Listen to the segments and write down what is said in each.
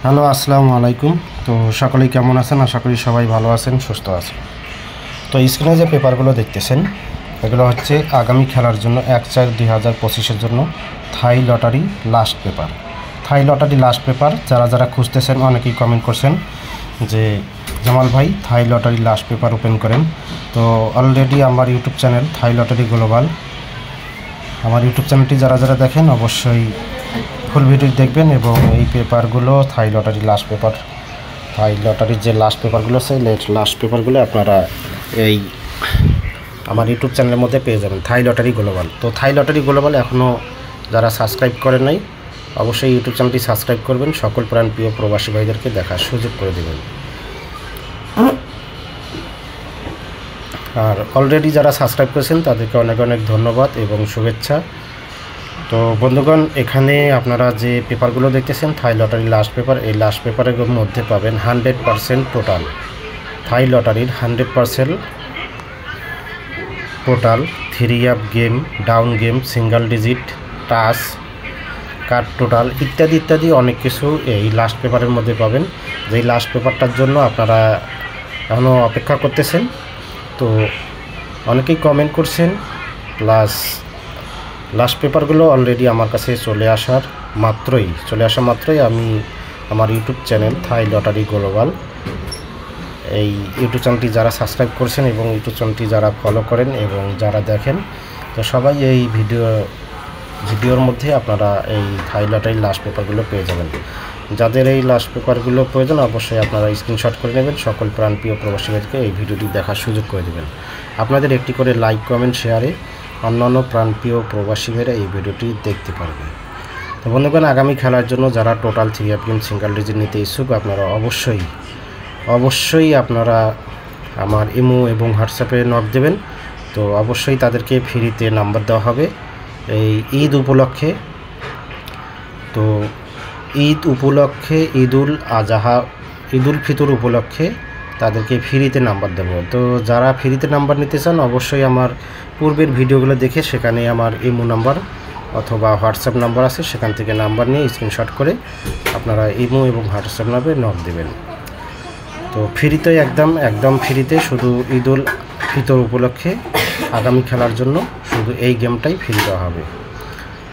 Hello, আসসালামু আলাইকুম। তো সকলেই কেমন আছেন? আশা করি সবাই ভালো আছেন, সুস্থ আছেন। তো স্ক্রিনে যে পেপারগুলো দেখতেছেন এগুলো হচ্ছে আগামী খেলার জন্য 1/4/2025-এর জন্য থাই লটারি লাস্ট পেপার। থাই লটারি লাস্ট পেপার যারা খুঁজতেছেন অনেকেই কমেন্ট করছেন যে জামাল ভাই থাই লটারি লাস্ট পেপার ওপেন করেন। তো অলরেডি আমার ইউটিউব চ্যানেল থাই লটারি গ্লোবাল, আমার ইউটিউব চ্যানেলটি যারা দেখেন অবশ্যই ফুল ভিডিও দেখবেন এবং এই পেপারগুলো থাই লটারি লাস্ট পেপার, থাই লটারির যে লাস্ট পেপারগুলো সেই লাস্ট পেপারগুলো আপনারা এই আমার ইউটিউব চ্যানেলের মধ্যে পেয়ে যাবেন, থাই লটারি গ্লোবাল। তো থাই লটারি গ্লোবাল এখনও যারা সাবস্ক্রাইব করেন নাই অবশ্যই ইউটিউব চ্যানেলটি সাবস্ক্রাইব করবেন, সকল প্রাণ প্রিয় প্রবাসী ভাইদেরকে দেখার সুযোগ করে দেবেন। আর অলরেডি যারা সাবস্ক্রাইব করেছেন তাদেরকে অনেক অনেক ধন্যবাদ এবং শুভেচ্ছা। তো বন্ধুগণ, এখানে আপনারা যে পেপারগুলো দেখতেছেন থাই লটারি লাস্ট পেপার, এই লাস্ট পেপারের মধ্যে পাবেন 100% টোটাল থাই লটারির 100% total 3 up game, down game, single digit, touch, card total ইত্যাদি ইত্যাদি অনেক কিছু এই লাস্ট পেপারের মধ্যে পাবেন। যেই লাস্ট পেপারটার জন্য আপনারা এখনও অপেক্ষা করতেছেন। তো অনেকেই কমেন্ট করছেন, প্লাস লাস্ট পেপারগুলো অলরেডি আমার কাছে চলে আসা মাত্রই আমি আমার ইউটিউব চ্যানেল থাই লটারি গ্লোবাল, এই ইউটিউব চ্যানেলটি যারা সাবস্ক্রাইব করছেন এবং ইউটিউব চ্যানেলটি যারা ফলো করেন এবং যারা দেখেন, তো সবাই এই ভিডিওর মধ্যে আপনারা এই থাই লটারি লাস্ট পেপারগুলো পেয়ে যাবেন। যাদের এই লাস্ট পেপারগুলো প্রয়োজন অবশ্যই আপনারা স্ক্রিনশট করে নেবেন, সকল প্রাণপ্রিয় প্রবাসীদেরকে এই ভিডিওটি দেখার সুযোগ করে দেবেন। আপনাদের একটি করে লাইক, কমেন্ট, শেয়ারে অন্যান্য প্রাণপ্রিয় প্রবাসীরা এই ভিডিওটি দেখতে পারবে। তো বন্ধুগণ, আগামী খেলার জন্য যারা total 3 up game single digit নিতে ইচ্ছুক আপনারা অবশ্যই আপনারা আমার ইমো এবং হোয়াটসঅ্যাপে নক দেবেন। তো অবশ্যই তাদেরকে ফ্রিতে নাম্বার দেওয়া হবে এই ঈদ উপলক্ষে। তো ঈদুল আজহা, ঈদুল ফিতর উপলক্ষে তাদেরকে ফ্রিতে নাম্বার দেব। তো যারা ফ্রিতে নাম্বার নিতে চান অবশ্যই আমার পূর্বের ভিডিওগুলো দেখে সেখানে আমার ইমো নাম্বার অথবা হোয়াটসঅ্যাপ নাম্বার আছে, সেখান থেকে নাম্বার নিয়ে স্ক্রিনশট করে আপনারা ইমো এবং হোয়াটসঅ্যাপ নাম্বারে নক দেবেন। তো ফ্রিতে একদম ফ্রিতে, শুধু ঈদুল ফিতর উপলক্ষে আগামী খেলার জন্য শুধু এই গেমটাই ফ্রি দেওয়া হবে।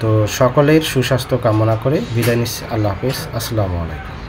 তো সকলের সুস্বাস্থ্য কামনা করে বিদায় নিচ্ছি। আল্লাহ হাফেজ, আসসালামু আলাইকুম।